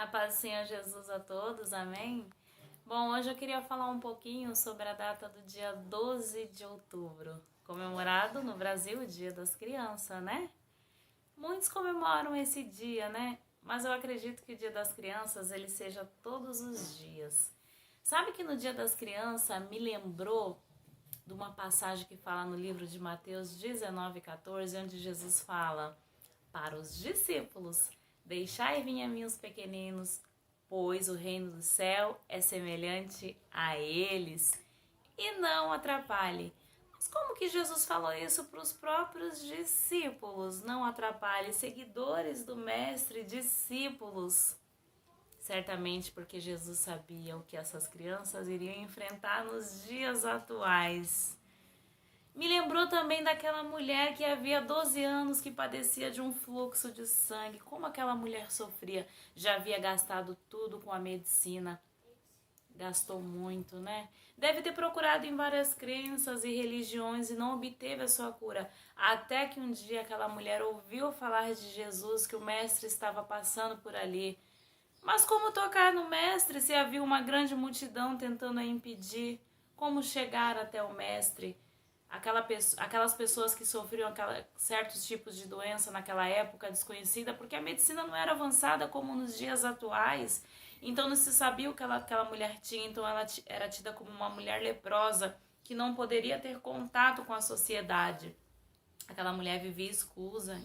A paz do Senhor Jesus a todos, amém? Bom, hoje eu queria falar um pouquinho sobre a data do dia 12 de outubro, comemorado no Brasil o Dia das Crianças, né? Muitos comemoram esse dia, né? Mas eu acredito que o Dia das Crianças ele seja todos os dias. Sabe que no Dia das Crianças me lembrou de uma passagem que fala no livro de Mateus 19:14, onde Jesus fala para os discípulos: deixai vir a mim os pequeninos, pois o reino do céu é semelhante a eles, e não atrapalhe. Mas como que Jesus falou isso para os próprios discípulos? Não atrapalhe, seguidores do mestre, discípulos. Certamente porque Jesus sabia o que essas crianças iriam enfrentar nos dias atuais. Me lembrou também daquela mulher que havia 12 anos que padecia de um fluxo de sangue. Como aquela mulher sofria. Já havia gastado tudo com a medicina. Gastou muito, né? Deve ter procurado em várias crenças e religiões e não obteve a sua cura. Até que um dia aquela mulher ouviu falar de Jesus, que o mestre estava passando por ali. Mas como tocar no mestre se havia uma grande multidão tentando a impedir? Como chegar até o mestre? Aquelas pessoas que sofriam certos tipos de doença naquela época desconhecida, porque a medicina não era avançada como nos dias atuais. Então não se sabia o que aquela mulher tinha, então ela era tida como uma mulher leprosa, que não poderia ter contato com a sociedade. Aquela mulher vivia escusa,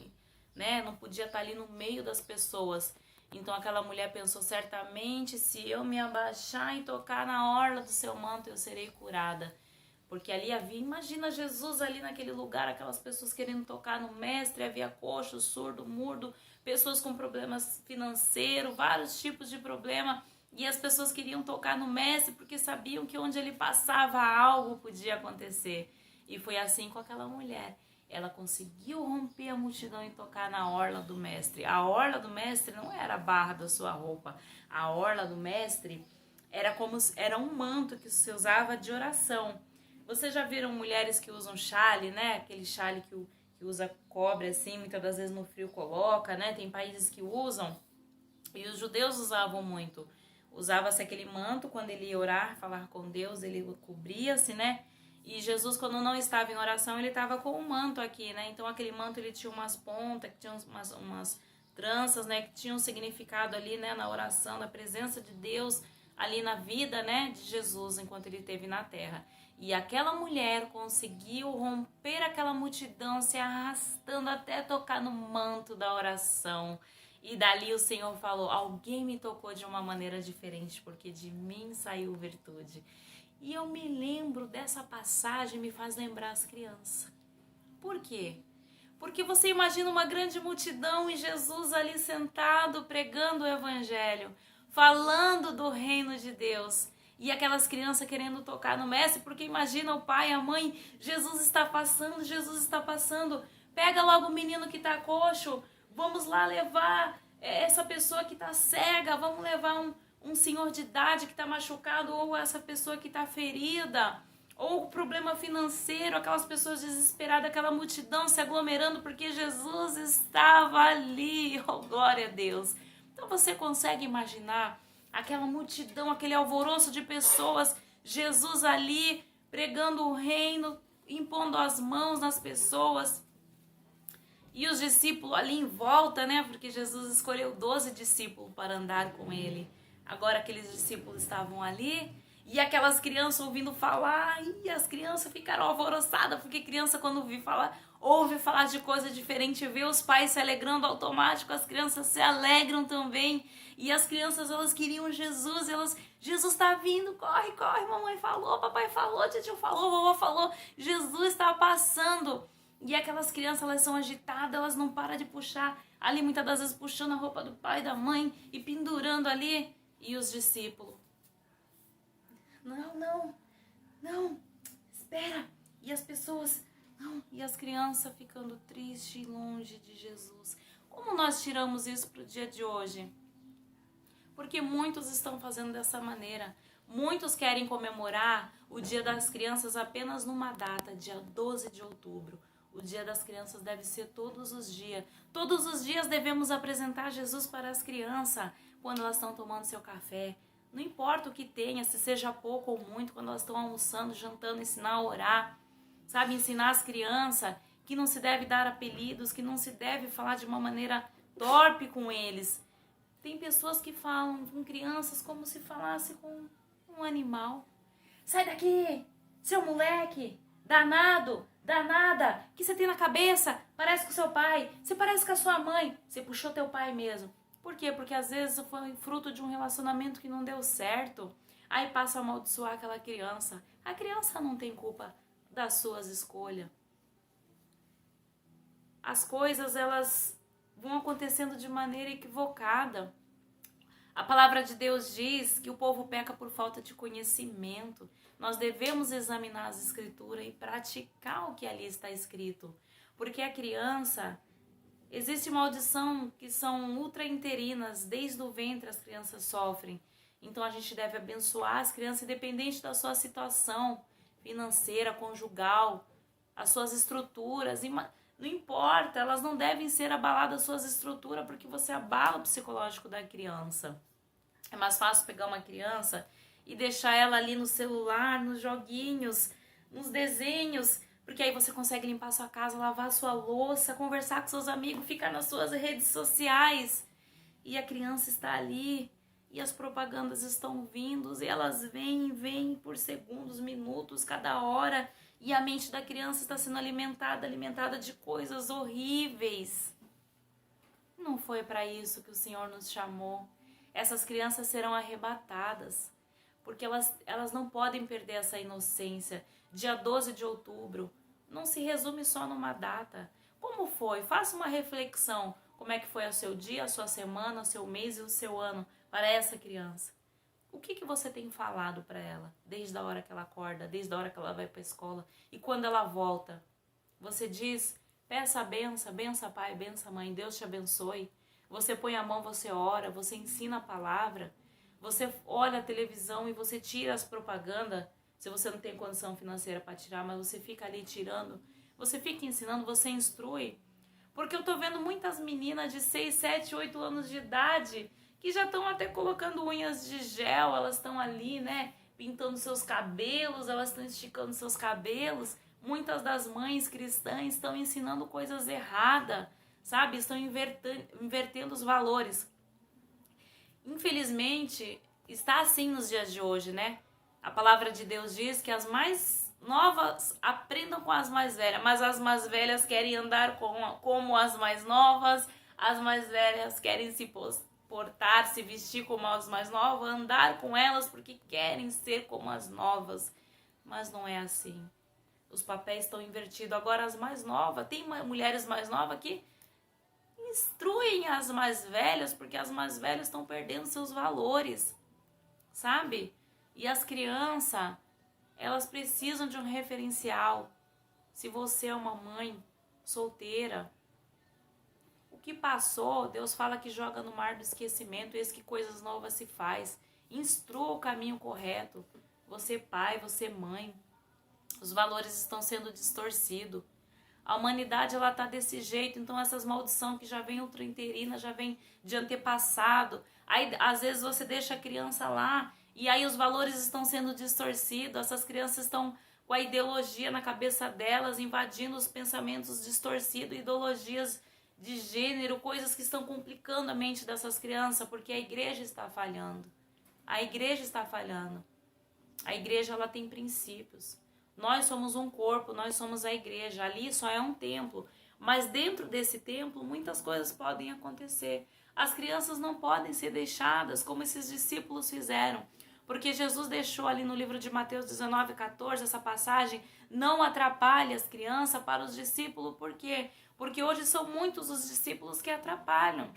né? Não podia estar ali no meio das pessoas. Então aquela mulher pensou: certamente se eu me abaixar e tocar na orla do seu manto, eu serei curada. Porque ali havia, imagina Jesus ali naquele lugar, aquelas pessoas querendo tocar no mestre, havia coxo, surdo, mudo, pessoas com problemas financeiros, vários tipos de problema, e as pessoas queriam tocar no mestre porque sabiam que onde ele passava algo podia acontecer. E foi assim com aquela mulher. Ela conseguiu romper a multidão e tocar na orla do mestre. A orla do mestre não era a barra da sua roupa. A orla do mestre era um manto que se usava de oração. Vocês já viram mulheres que usam chale, né? Aquele chale que usa cobre assim, muitas das vezes no frio coloca, né? Tem países que usam. E os judeus usavam muito. Usava-se aquele manto quando ele ia orar, falar com Deus, ele cobria-se, né? E Jesus, quando não estava em oração, ele estava com um manto aqui, né? Então aquele manto ele tinha umas pontas, que tinha umas tranças, né? Que tinham um significado ali, né? Na oração, na presença de Deus ali na vida, né? De Jesus enquanto ele esteve na terra. E aquela mulher conseguiu romper aquela multidão, se arrastando até tocar no manto da oração. E dali o Senhor falou: alguém me tocou de uma maneira diferente, porque de mim saiu virtude. E eu me lembro dessa passagem, me faz lembrar as crianças. Por quê? Porque você imagina uma grande multidão e Jesus ali sentado pregando o evangelho, falando do reino de Deus. E aquelas crianças querendo tocar no mestre, porque imagina o pai, a mãe: Jesus está passando, Jesus está passando. Pega logo o menino que está coxo, vamos lá levar essa pessoa que está cega, vamos levar um senhor de idade que está machucado, ou essa pessoa que está ferida, ou problema financeiro, aquelas pessoas desesperadas, aquela multidão se aglomerando porque Jesus estava ali. Oh, glória a Deus! Então você consegue imaginar aquela multidão, aquele alvoroço de pessoas, Jesus ali pregando o reino, impondo as mãos nas pessoas. E os discípulos ali em volta, né? Porque Jesus escolheu 12 discípulos para andar com ele. Agora aqueles discípulos estavam ali e aquelas crianças ouvindo falar. E as crianças ficaram alvoroçadas, porque criança quando ouve falar de coisa diferente, vê os pais se alegrando automático, as crianças se alegram também. E as crianças, elas queriam Jesus, Jesus está vindo, corre, corre, mamãe falou, papai falou, tio falou, vovó falou, Jesus está passando. E aquelas crianças, elas são agitadas, elas não param de puxar ali, muitas das vezes puxando a roupa do pai e da mãe e pendurando ali. E os discípulos: não, espera. E as pessoas: não. E as crianças ficando tristes e longe de Jesus. Como nós tiramos isso para o dia de hoje? Porque muitos estão fazendo dessa maneira. Muitos querem comemorar o Dia das Crianças apenas numa data, dia 12 de outubro. O dia das crianças deve ser todos os dias. Todos os dias devemos apresentar Jesus para as crianças quando elas estão tomando seu café. Não importa o que tenha, se seja pouco ou muito, quando elas estão almoçando, jantando, ensinar a orar. Sabe, ensinar as crianças que não se deve dar apelidos, que não se deve falar de uma maneira torpe com eles. Tem pessoas que falam com crianças como se falasse com um animal. Sai daqui, seu moleque, danado, danada, que você tem na cabeça? Parece com seu pai, você parece com a sua mãe. Você puxou teu pai mesmo. Por quê? Porque às vezes foi fruto de um relacionamento que não deu certo. Aí passa a amaldiçoar aquela criança. A criança não tem culpa das suas escolhas. As coisas, elas vão acontecendo de maneira equivocada. A palavra de Deus diz que o povo peca por falta de conhecimento. Nós devemos examinar as escrituras e praticar o que ali está escrito. Porque a criança, existe maldição que são ultrainterinas, desde o ventre as crianças sofrem. Então a gente deve abençoar as crianças independente da sua situação financeira, conjugal, as suas estruturas. Não importa, elas não devem ser abaladas as suas estruturas porque você abala o psicológico da criança. É mais fácil pegar uma criança e deixar ela ali no celular, nos joguinhos, nos desenhos, porque aí você consegue limpar sua casa, lavar sua louça, conversar com seus amigos, ficar nas suas redes sociais. E a criança está ali e as propagandas estão vindo e elas vêm por segundos, minutos, cada hora. E a mente da criança está sendo alimentada de coisas horríveis. Não foi para isso que o Senhor nos chamou. Essas crianças serão arrebatadas, porque elas não podem perder essa inocência. Dia 12 de outubro, não se resume só numa data. Como foi? Faça uma reflexão. Como é que foi o seu dia, a sua semana, o seu mês e o seu ano para essa criança? O que você tem falado para ela desde a hora que ela acorda, desde a hora que ela vai para a escola e quando ela volta? Você diz, peça a benção, benção pai, benção mãe, Deus te abençoe. Você põe a mão, você ora, você ensina a palavra, você olha a televisão e você tira as propagandas, se você não tem condição financeira para tirar, mas você fica ali tirando, você fica ensinando, você instrui. Porque eu tô vendo muitas meninas de 6, 7, 8 anos de idade que já estão até colocando unhas de gel, elas estão ali, né, pintando seus cabelos, elas estão esticando seus cabelos. Muitas das mães cristãs estão ensinando coisas erradas, sabe? Estão invertendo os valores. Infelizmente, está assim nos dias de hoje, né? A palavra de Deus diz que as mais novas aprendam com as mais velhas, mas as mais velhas querem andar como as mais novas, as mais velhas querem se portar, se vestir como as mais novas, andar com elas porque querem ser como as novas. Mas não é assim. Os papéis estão invertidos. Agora as mais novas, tem mulheres mais novas que instruem as mais velhas porque as mais velhas estão perdendo seus valores, sabe? E as crianças, elas precisam de um referencial. Se você é uma mãe solteira, o que passou, Deus fala que joga no mar do esquecimento, eis que coisas novas se faz. Instrua o caminho correto. Você pai, você mãe. Os valores estão sendo distorcidos. A humanidade, ela tá desse jeito, então essas maldições que já vem ultrainterina, já vem de antepassado. Aí, às vezes, você deixa a criança lá e aí os valores estão sendo distorcidos. Essas crianças estão com a ideologia na cabeça delas, invadindo os pensamentos distorcidos, ideologias de gênero, coisas que estão complicando a mente dessas crianças, porque a igreja está falhando. A igreja está falhando. A igreja, ela tem princípios. Nós somos um corpo, nós somos a igreja. Ali só é um templo. Mas dentro desse templo, muitas coisas podem acontecer. As crianças não podem ser deixadas como esses discípulos fizeram. Porque Jesus deixou ali no livro de Mateus 19:14, essa passagem, não atrapalhe as crianças para os discípulos. Por quê? Porque hoje são muitos os discípulos que atrapalham.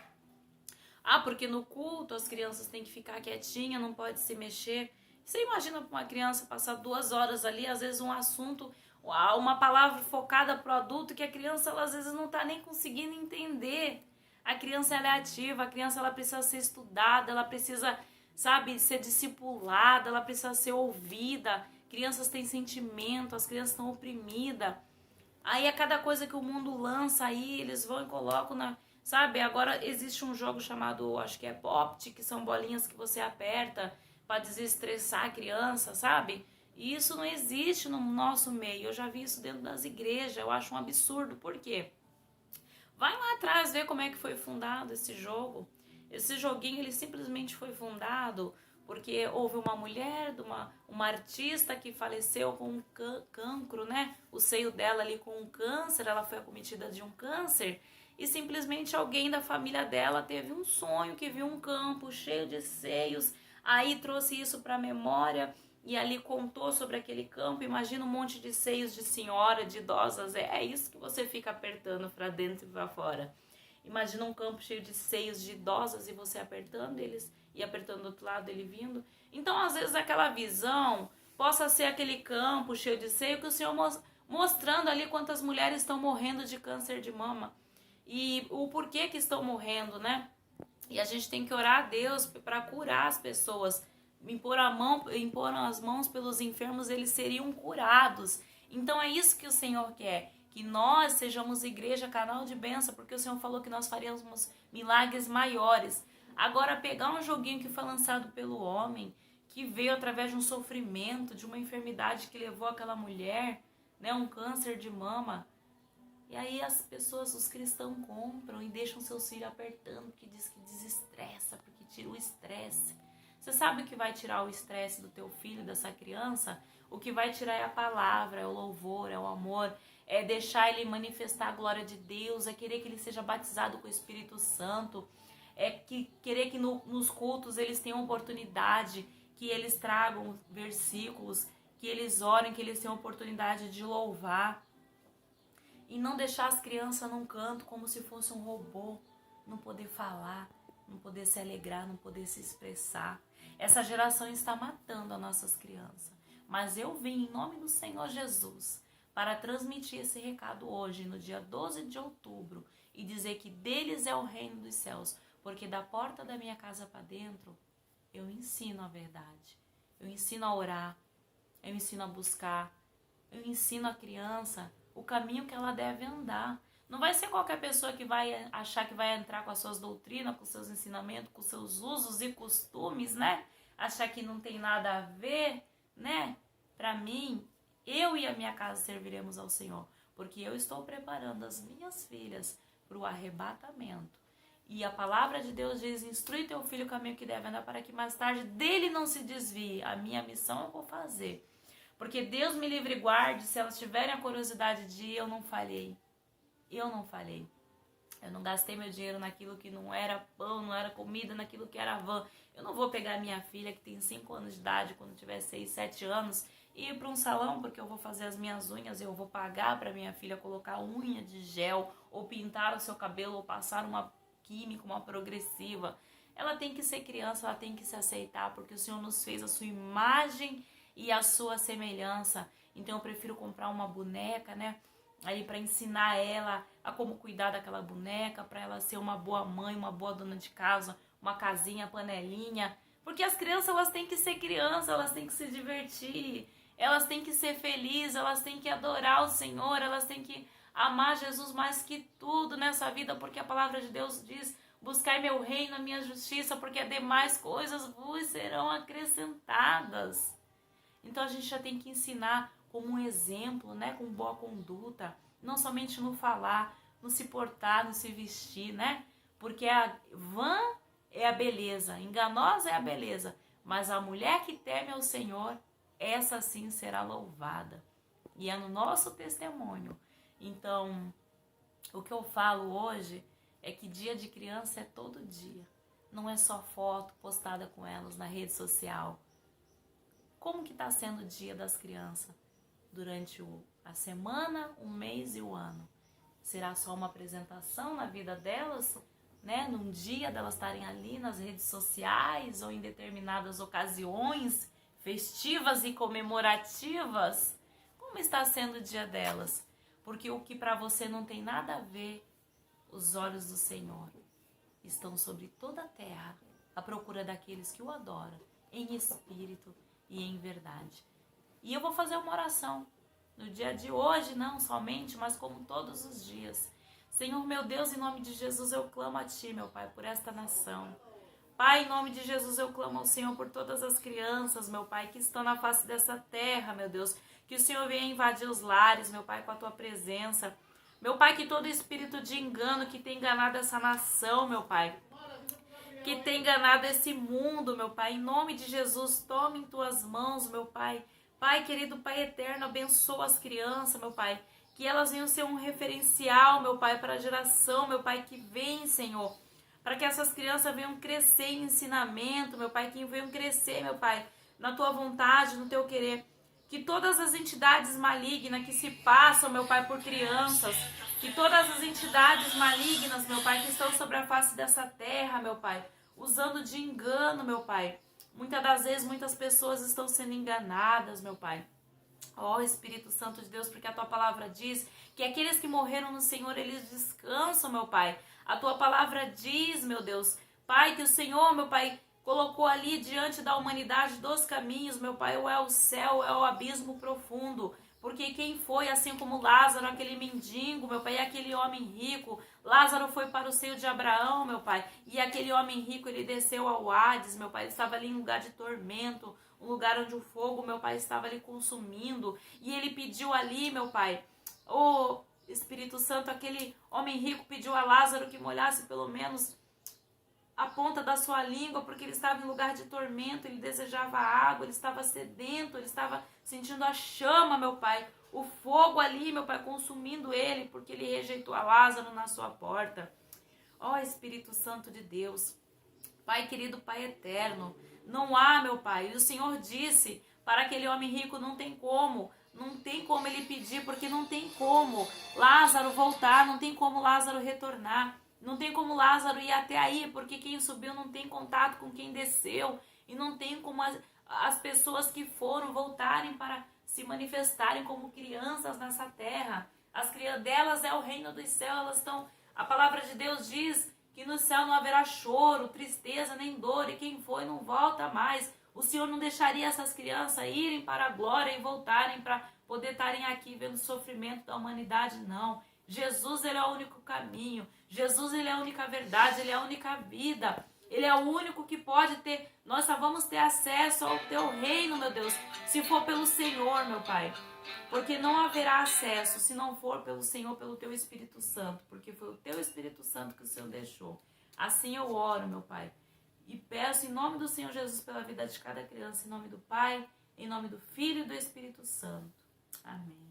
Porque no culto as crianças têm que ficar quietinhas, não pode se mexer. Você imagina para uma criança passar 2 horas ali, às vezes um assunto, uma palavra focada para o adulto, que a criança ela, às vezes não está nem conseguindo entender. A criança ela é ativa, a criança ela precisa ser estudada, ela precisa, sabe, ser discipulada, ela precisa ser ouvida. Crianças têm sentimento, as crianças estão oprimidas. Aí a cada coisa que o mundo lança aí, eles vão e colocam na... Sabe, agora existe um jogo chamado, acho que é Popt, que são bolinhas que você aperta para desestressar a criança, sabe? E isso não existe no nosso meio. Eu já vi isso dentro das igrejas, eu acho um absurdo. Por quê? Vai lá atrás ver como é que foi fundado esse jogo. Esse joguinho, ele simplesmente foi fundado porque houve uma mulher, uma artista que faleceu com um cancro, né? O seio dela ali com um câncer, ela foi acometida de um câncer. E simplesmente alguém da família dela teve um sonho que viu um campo cheio de seios, aí trouxe isso para a memória e ali contou sobre aquele campo. Imagina um monte de seios de senhora, de idosas, é isso que você fica apertando para dentro e para fora. Imagina um campo cheio de seios de idosas e você apertando eles e apertando do outro lado, ele vindo. Então, às vezes, aquela visão possa ser aquele campo cheio de seio que o Senhor mostrando ali quantas mulheres estão morrendo de câncer de mama. E o porquê que estão morrendo, né? E a gente tem que orar a Deus para curar as pessoas. Impor as mãos pelos enfermos, eles seriam curados. Então é isso que o Senhor quer. Que nós sejamos igreja, canal de bênção, porque o Senhor falou que nós faríamos milagres maiores. Agora, pegar um joguinho que foi lançado pelo homem, que veio através de um sofrimento, de uma enfermidade que levou aquela mulher, né, um câncer de mama. E aí as pessoas, os cristãos compram e deixam seus filhos apertando, porque diz que desestressa, porque tira o estresse. Você sabe o que vai tirar o estresse do teu filho, dessa criança? O que vai tirar é a palavra, é o louvor, é o amor, é deixar ele manifestar a glória de Deus, é querer que ele seja batizado com o Espírito Santo, é querer que nos cultos eles tenham oportunidade, que eles tragam versículos, que eles orem, que eles tenham oportunidade de louvar. E não deixar as crianças num canto como se fosse um robô, não poder falar, não poder se alegrar, não poder se expressar. Essa geração está matando as nossas crianças. Mas eu vim em nome do Senhor Jesus para transmitir esse recado hoje, no dia 12 de outubro, e dizer que deles é o reino dos céus, porque da porta da minha casa para dentro, eu ensino a verdade. Eu ensino a orar, eu ensino a buscar, eu ensino a criança o caminho que ela deve andar. Não vai ser qualquer pessoa que vai achar que vai entrar com as suas doutrinas, com os seus ensinamentos, com os seus usos e costumes, né? Achar que não tem nada a ver, né? Para mim, eu e a minha casa serviremos ao Senhor, porque eu estou preparando as minhas filhas para o arrebatamento. E a palavra de Deus diz: instrui teu filho o caminho que deve andar, para que mais tarde dele não se desvie. A minha missão eu vou fazer. Porque Deus me livre e guarde, se elas tiverem a curiosidade de ir, eu não falhei. Eu não falhei. Eu não gastei meu dinheiro naquilo que não era pão, não era comida, naquilo que era van. Eu não vou pegar minha filha que tem 5 anos de idade, quando tiver 6, 7 anos, e ir para um salão porque eu vou fazer as minhas unhas, eu vou pagar para minha filha colocar unha de gel, ou pintar o seu cabelo, ou passar uma química, uma progressiva. Ela tem que ser criança, ela tem que se aceitar, porque o Senhor nos fez a sua imagem e a sua semelhança. Então eu prefiro comprar uma boneca, né? Aí para ensinar ela a como cuidar daquela boneca, para ela ser uma boa mãe, uma boa dona de casa, uma casinha, panelinha. Porque as crianças, elas têm que ser crianças, elas têm que se divertir, elas têm que ser felizes, elas têm que adorar o Senhor, elas têm que amar Jesus mais que tudo nessa vida, porque a palavra de Deus diz: buscai meu reino, a minha justiça, porque as demais coisas vos serão acrescentadas. Então a gente já tem que ensinar como um exemplo, né, com boa conduta, não somente no falar, no se portar, no se vestir, né? Porque a vã é a beleza, enganosa é a beleza, mas a mulher que teme ao Senhor, essa sim será louvada. E é no nosso testemunho. Então, o que eu falo hoje é que dia de criança é todo dia. Não é só foto postada com elas na rede social. Como que está sendo o dia das crianças durante a semana, um mês e o ano? Será só uma apresentação na vida delas, né? Num dia delas estarem ali nas redes sociais ou em determinadas ocasiões festivas e comemorativas? Como está sendo o dia delas? Porque o que para você não tem nada a ver, os olhos do Senhor estão sobre toda a terra, à procura daqueles que o adoram, em espírito e em verdade. E eu vou fazer uma oração no dia de hoje, não somente, mas como todos os dias. Senhor, meu Deus, em nome de Jesus, eu clamo a Ti, meu Pai, por esta nação. Pai, em nome de Jesus, eu clamo ao Senhor por todas as crianças, meu Pai, que estão na face dessa terra, meu Deus. Que o Senhor venha invadir os lares, meu Pai, com a Tua presença. Meu Pai, que todo espírito de engano que tem enganado essa nação, meu Pai, que tem enganado esse mundo, meu Pai, em nome de Jesus, tome em Tuas mãos, meu Pai. Pai querido, Pai eterno, abençoa as crianças, meu Pai, que elas venham ser um referencial, meu Pai, para a geração, meu Pai, que vem, Senhor, para que essas crianças venham crescer em ensinamento, meu Pai, que venham crescer, meu Pai, na Tua vontade, no Teu querer. Que todas as entidades malignas que se passam, meu Pai, por crianças, que todas as entidades malignas, meu Pai, que estão sobre a face dessa terra, meu Pai, usando de engano, meu Pai. Muitas das vezes, muitas pessoas estão sendo enganadas, meu Pai. Ó Espírito Santo de Deus, porque a Tua palavra diz que aqueles que morreram no Senhor, eles descansam, meu Pai. A Tua palavra diz, meu Deus, Pai, que o Senhor, meu Pai, colocou ali diante da humanidade 2 caminhos, meu Pai, ou é o céu, ou é o abismo profundo. Porque quem foi, assim como Lázaro, aquele mendigo, meu Pai, e aquele homem rico, Lázaro foi para o seio de Abraão, meu Pai, e aquele homem rico, ele desceu ao Hades, meu Pai, ele estava ali em lugar de tormento, um lugar onde o fogo, meu Pai, estava ali consumindo, e ele pediu ali, meu Pai, ô Espírito Santo, aquele homem rico pediu a Lázaro que molhasse pelo menos a ponta da sua língua, porque ele estava em lugar de tormento, ele desejava água, ele estava sedento, ele estava sentindo a chama, meu Pai, o fogo ali, meu Pai, consumindo ele, porque ele rejeitou a Lázaro na sua porta. Ó Espírito Santo de Deus, Pai querido, Pai eterno, não há, meu Pai, e o Senhor disse para aquele homem rico, não tem como ele pedir, porque não tem como Lázaro voltar, não tem como Lázaro retornar. Não tem como Lázaro ir até aí, porque quem subiu não tem contato com quem desceu. E não tem como as pessoas que foram voltarem para se manifestarem como crianças nessa terra. As crianças delas é o reino dos céus. Elas estão. A palavra de Deus diz que no céu não haverá choro, tristeza, nem dor. E quem foi não volta mais. O Senhor não deixaria essas crianças irem para a glória e voltarem para poder estarem aqui vendo o sofrimento da humanidade, não. Jesus, ele é o único caminho. Jesus, ele é a única verdade, ele é a única vida. Ele é o único que pode ter, nós só vamos ter acesso ao teu reino, meu Deus, se for pelo Senhor, meu Pai. Porque não haverá acesso se não for pelo Senhor, pelo teu Espírito Santo. Porque foi o teu Espírito Santo que o Senhor deixou. Assim eu oro, meu Pai. E peço em nome do Senhor Jesus pela vida de cada criança, em nome do Pai, em nome do Filho e do Espírito Santo. Amém.